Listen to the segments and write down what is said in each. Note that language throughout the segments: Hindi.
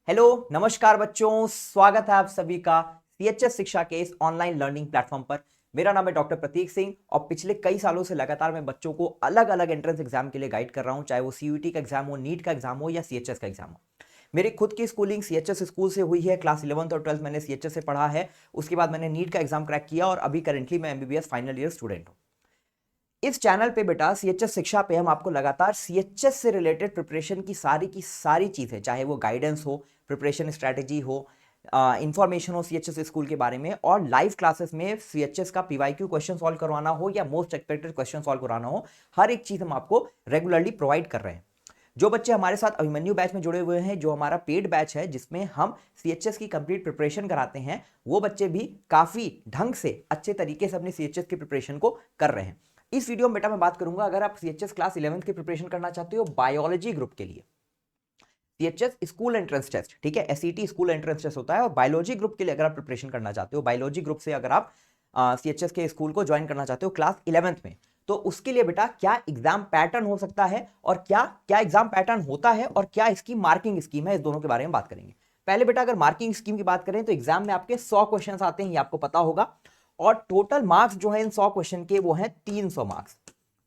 हेलो नमस्कार बच्चों, स्वागत है आप सभी का सीएचएस शिक्षा के इस ऑनलाइन लर्निंग प्लेटफॉर्म पर। मेरा नाम है डॉक्टर प्रतीक सिंह और पिछले कई सालों से लगातार मैं बच्चों को अलग अलग एंट्रेंस एग्जाम के लिए गाइड कर रहा हूं, चाहे वो सीयूईटी का एग्जाम हो, नीट का एग्जाम हो या सीएचएस का एग्जाम हो। मेरी खुद की स्कूलिंग सीएचएस स्कूल से हुई है। क्लास 11th और 12th मैंने सीएचएस से पढ़ा है। उसके बाद मैंने नीट का एग्जाम क्रैक किया और अभी करेंटली मैं एमबीबीएस फाइनल ईयर स्टूडेंट हूं। इस चैनल पे बेटा सीएचएस शिक्षा पे हम आपको लगातार सीएचएस से रिलेटेड प्रिपरेशन की सारी चीजें, चाहे वो गाइडेंस हो, प्रिपरेशन स्ट्रैटेजी हो, इंफॉर्मेशन हो सीएचएस स्कूल के बारे में, और लाइव क्लासेस में सीएचएस का पीवाईक्यू क्वेश्चन सॉल्व करवाना हो या मोस्ट एक्सपेक्टेड क्वेश्चन सॉल्व करवाना हो, हर एक चीज हम आपको रेगुलरली प्रोवाइड कर रहे हैं। जो बच्चे हमारे साथ अभिमन्यु बैच में जुड़े हुए हैं, जो हमारा पेड बैच है जिसमें हम सीएचएस की कंप्लीट प्रिपरेशन कराते हैं, वो बच्चे भी काफी ढंग से अच्छे तरीके से अपनी सीएचएस की प्रिपरेशन को कर रहे हैं। इस वीडियो में बेटा मैं बात करूंगा, अगर आप सीएचएस क्लास 11th की प्रिपरेशन करना चाहते हो बायोलॉजी ग्रुप के लिए, सीएचएस स्कूल एंट्रेंस टेस्ट, ठीक है, एसईटी स्कूल एंट्रेंस टेस्ट होता है, और बायोलॉजी ग्रुप के लिए अगर आप प्रिपरेशन करना चाहते हो, बायोलॉजी ग्रुप से अगर आप सीएचएस के स्कूल को ज्वाइन करना चाहते हो क्लास 11th में, तो उसके लिए बेटा क्या एग्जाम पैटर्न हो सकता है और क्या क्या एग्जाम पैटर्न होता है और क्या इसकी मार्किंग स्कीम है, इस दोनों के बारे में बात करेंगे। पहले बेटा अगर मार्किंग स्कीम की बात करें तो एग्जाम में आपके 100 क्वेश्चन आते हैं, ये आपको पता होगा, और टोटल मार्क्स जो है इन 100 क्वेश्चन के वो हैं 300 मार्क्स।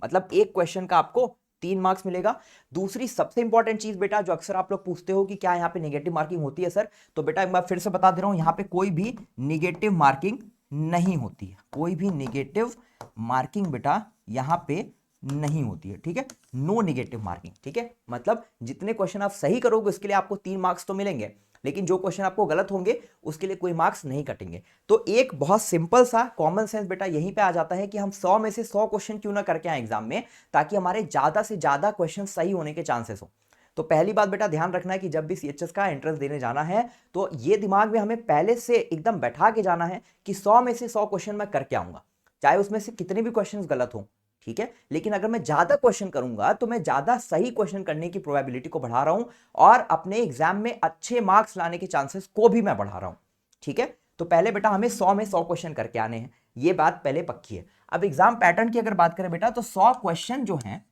मतलब एक क्वेश्चन का आपको 3 मार्क्स मिलेगा। दूसरी सबसे इंपॉर्टेंट चीज बेटा, जो अक्सर आप लोग पूछते हो कि क्या यहाँ पे नेगेटिव मार्किंग होती है सर, तो बेटा एक बार फिर से बता दे रहा हूं, यहाँ पे कोई भी नेगेटिव मार्किंग नहीं होती है। कोई भी नेगेटिव मार्किंग बेटा यहाँ पे नहीं होती है, ठीक है, नो नेगेटिव मार्किंग, ठीक है। मतलब जितने क्वेश्चन आप सही करोगे उसके लिए आपको 3 मार्क्स तो मिलेंगे, लेकिन जो क्वेश्चन आपको गलत होंगे उसके लिए कोई मार्क्स नहीं कटेंगे। तो एक बहुत सिंपल सा कॉमन सेंस बेटा यहीं पे आ जाता है कि हम 100 में से 100 क्वेश्चन क्यों ना करके आए एग्जाम में, ताकि हमारे ज्यादा से ज्यादा क्वेश्चन सही होने के चांसेस हो। तो पहली बात बेटा ध्यान रखना है कि जब भी सीएचएस का एंट्रेंस देने जाना है तो ये दिमाग में हमें पहले से एकदम बैठा के जाना है कि 100 में से 100 क्वेश्चन मैं करके आऊंगा, चाहे उसमें से कितने भी क्वेश्चन गलत हो, ठीक है। लेकिन अगर मैं ज्यादा क्वेश्चन करूंगा तो मैं ज्यादा सही क्वेश्चन करने की प्रोबेबिलिटी को बढ़ा रहा हूं और अपने एग्जाम में अच्छे मार्क्स लाने के चांसेस को भी मैं बढ़ा रहा हूं, ठीक है। तो पहले बेटा हमें 100 में 100 क्वेश्चन करके आने हैं, ये बात पहले पक्की है। अब एग्जाम पैटर्न की अगर बात करें बेटा, तो 100 क्वेश्चन जो हैं,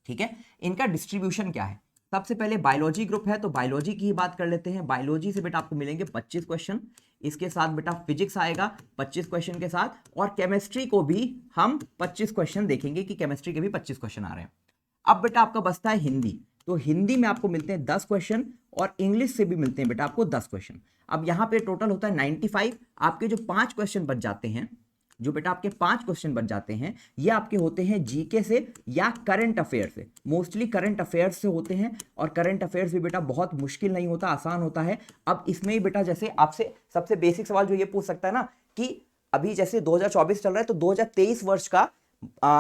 ठीक है, इनका डिस्ट्रीब्यूशन क्या है। सबसे पहले बायोलॉजी ग्रुप है तो बायोलॉजी की ही बात कर लेते हैं। बायोलॉजी से बेटा आपको मिलेंगे 25 क्वेश्चन, इसके साथ बेटा फिजिक्स आएगा 25 क्वेश्चन के साथ, और केमिस्ट्री को भी हम 25 क्वेश्चन देखेंगे कि केमिस्ट्री के भी 25 क्वेश्चन आ रहे हैं। अब बेटा आपका बचता है हिंदी, तो हिंदी में आपको मिलते हैं 10 क्वेश्चन, और इंग्लिश से भी मिलते हैं बेटा आपको 10 क्वेश्चन। अब यहां पे टोटल होता है 95। आपके जो 5 क्वेश्चन बच जाते हैं, जो बेटा आपके 5 क्वेश्चन बच जाते हैं, ये आपके होते हैं जीके से या करंट अफेयर से। मोस्टली करंट अफेयर्स से होते हैं, और करंट अफेयर्स भी बेटा बहुत मुश्किल नहीं होता, आसान होता है। अब इसमें ही बेटा जैसे आपसे सबसे बेसिक सवाल जो ये पूछ सकता है ना कि अभी जैसे 2024 चल रहा है, तो 2023 वर्ष का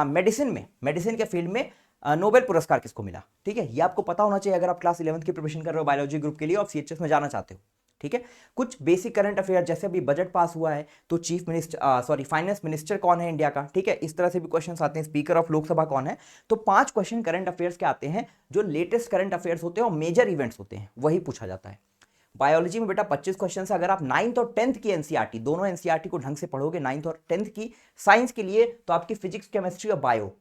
मेडिसिन के फील्ड में नोबेल पुरस्कार किसको मिला, ठीक है, ये आपको पता होना चाहिए अगर आप क्लास 11th की प्रिपरेशन कर रहे हो बायोलॉजी ग्रुप के लिए और सीएचएस में जाना चाहते हो, ठीक है। कुछ बेसिक करंट अफेयर, जैसे अभी बजट पास हुआ है तो चीफ मिनिस्टर फाइनेंस मिनिस्टर कौन है इंडिया का, ठीक है, इस तरह से भी क्वेश्चन आते हैं, स्पीकर ऑफ लोकसभा कौन है। तो 5 क्वेश्चन करंट अफेयर्स के आते हैं, जो लेटेस्ट करंट अफेयर्स होते हैं और मेजर इवेंट्स होते हैं, वही पूछा जाता है। बायोलॉजी में बेटा 25 क्वेश्चन से अगर आप 9th और 10th की एनसीईआरटी, दोनों एनसीईआरटी को ढंग से पढ़ोगे, 9th और 10th की, साइंस के लिए तो आपकी फिजिक्स, केमिस्ट्री और बायो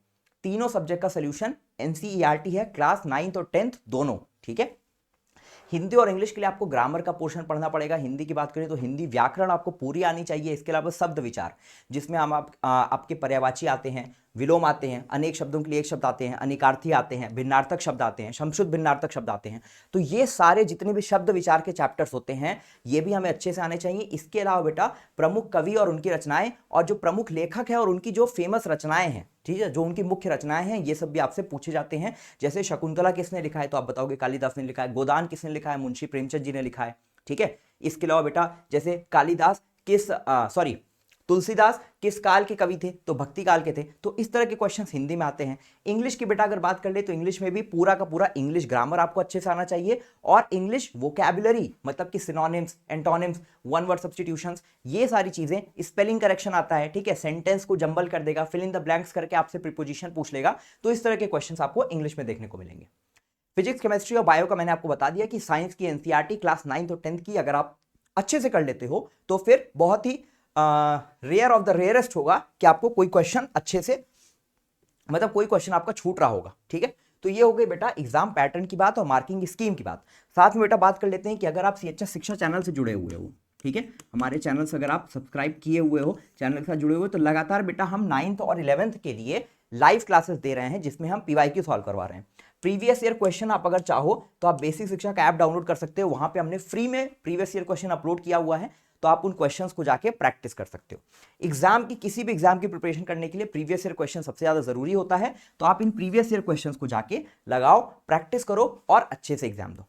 तीनों सब्जेक्ट का सोल्यूशन एनसीईआरटी है, क्लास 9th और 10th दोनों, ठीक है। हिंदी और इंग्लिश के लिए आपको ग्रामर का पोर्शन पढ़ना पड़ेगा। हिंदी की बात करें तो हिंदी व्याकरण आपको पूरी आनी चाहिए, इसके अलावा शब्द विचार, जिसमें हम आपके पर्यायवाची आते हैं, विलोम आते हैं, अनेक शब्दों के लिए एक शब्द आते हैं, अनेकार्थी आते हैं, भिन्नार्थक शब्द आते हैं, समशुद्ध भिन्नार्थक शब्द आते हैं। तो ये सारे जितने भी शब्द विचार के चैप्टर्स होते हैं, ये भी हमें अच्छे से आने चाहिए। इसके अलावा बेटा प्रमुख कवि और उनकी रचनाएं, और जो प्रमुख लेखक है और उनकी जो फेमस रचनाएं हैं, ठीक है, जो उनकी मुख्य रचनाएं हैं, ये सब भी आपसे पूछे जाते हैं। जैसे शकुंतला किसने लिखा है, तो आप बताओगे कालिदास ने लिखा है। गोदान किसने लिखा है, मुंशी प्रेमचंद जी ने लिखा है, ठीक है। इसके अलावा बेटा जैसे कालिदास तुलसीदास किस काल के कवि थे, तो भक्ति काल के थे। तो इस तरह के क्वेश्चंस हिंदी में आते हैं। इंग्लिश की बेटा अगर बात कर ले तो इंग्लिश में भी पूरा का पूरा इंग्लिश ग्रामर आपको अच्छे से आना चाहिए, और इंग्लिश वोकैबुलरी, मतलब कि synonyms, antonyms, one word substitutions, ये सारी चीजें, स्पेलिंग करेक्शन आता है, ठीक है, सेंटेंस को जंबल कर देगा, फिल इन द ब्लैंक्स करके आपसे प्रीपोजिशन पूछ लेगा। तो इस तरह के क्वेश्चंस आपको इंग्लिश में देखने को मिलेंगे। फिजिक्स, केमिस्ट्री और बायो का मैंने आपको बता दिया कि साइंस की एनसीईआरटी क्लास 9th और 10th की अगर आप अच्छे से कर लेते हो तो फिर बहुत ही रेयर ऑफ द रेयरेस्ट होगा कि आपको कोई क्वेश्चन अच्छे से, मतलब कोई क्वेश्चन आपका छूट रहा होगा, ठीक है। तो ये हो गई बेटा एग्जाम पैटर्न की बात और मार्किंग स्कीम की बात। साथ में बेटा बात कर लेते हैं कि अगर आप सीएचएस शिक्षा चैनल से जुड़े हुए हो, ठीक है, हमारे चैनल से अगर आप सब्सक्राइब किए हुए हो, चैनल के साथ जुड़े हुए हो, तो लगातार बेटा हम 9th और 11th के लिए लाइव क्लासेस दे रहे हैं जिसमें हम पीवाईक्यू सॉल्व करवा रहे हैं। प्रीवियस ईयर क्वेश्चन आप अगर चाहो तो आप बेसिक शिक्षा का ऐप डाउनलोड कर सकते हो, वहां पे हमने फ्री में प्रीवियस ईयर क्वेश्चन अपलोड किया हुआ है, तो आप उन क्वेश्चंस को जाके प्रैक्टिस कर सकते हो। एग्जाम की किसी भी एग्जाम की प्रिपरेशन करने के लिए प्रीवियस ईयर क्वेश्चन सबसे ज्यादा जरूरी होता है, तो आप इन प्रीवियस ईयर क्वेश्चंस को जाके लगाओ, प्रैक्टिस करो और अच्छे से एग्जाम दो।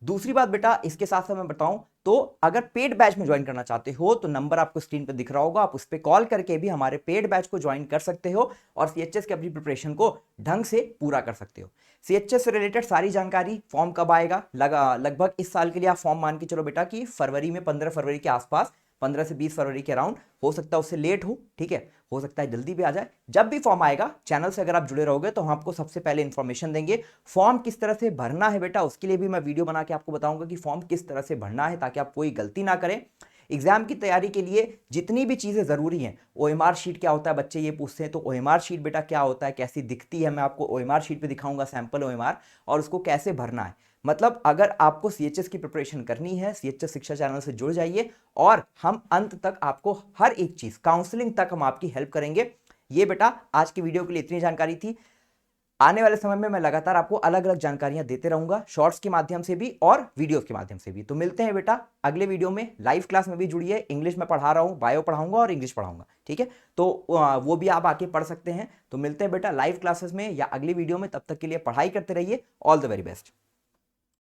दूसरी बात बेटा इसके साथ साथ मैं बताऊं तो अगर पेड बैच में ज्वाइन करना चाहते हो तो नंबर आपको स्क्रीन पर दिख रहा होगा, आप उस पर कॉल करके भी हमारे पेड बैच को ज्वाइन कर सकते हो और सीएचएस की अपनी प्रिपरेशन को ढंग से पूरा कर सकते हो। सीएचएस से रिलेटेड सारी जानकारी, फॉर्म कब आएगा, लगभग इस साल के लिए आप फॉर्म मान के चलो बेटा कि फरवरी में 15 फरवरी के आसपास, 15 से 20 फरवरी के अराउंड, हो सकता है उससे लेट हो, ठीक है, हो सकता है जल्दी भी आ जाए। जब भी फॉर्म आएगा चैनल से अगर आप जुड़े रहोगे तो हम आपको सबसे पहले इंफॉर्मेशन देंगे। फॉर्म किस तरह से भरना है बेटा उसके लिए भी मैं वीडियो बना के आपको बताऊंगा कि फॉर्म किस तरह से भरना है ताकि आप कोई गलती ना करें। एग्जाम की तैयारी के लिए जितनी भी चीजें जरूरी हैं, ओएमआर शीट क्या होता है, बच्चे ये पूछते हैं, तो ओएमआर शीट बेटा क्या होता है, कैसी दिखती है, मैं आपको ओएमआर शीट पे दिखाऊंगा सैंपल ओएमआर, और उसको कैसे भरना है। मतलब अगर आपको सीएचएस की प्रिपरेशन करनी है, सीएचएस शिक्षा चैनल से जुड़ जाइए और हम अंत तक आपको हर एक चीज, काउंसलिंग तक हम आपकी हेल्प करेंगे। ये बेटा आज की वीडियो के लिए इतनी जानकारी थी। आने वाले समय में मैं लगातार आपको अलग अलग जानकारियां देते रहूंगा, शॉर्ट्स के माध्यम से भी और वीडियोस के माध्यम से भी। तो मिलते हैं बेटा अगले वीडियो में। लाइव क्लास में भी जुड़िए, इंग्लिश में पढ़ा रहा हूं, बायो पढ़ाऊंगा और इंग्लिश पढ़ाऊंगा, ठीक है, तो वो भी आप आके पढ़ सकते हैं। तो मिलते हैं बेटा लाइव क्लासेस में या अगली वीडियो में, तब तक के लिए पढ़ाई करते रहिए। All the very best.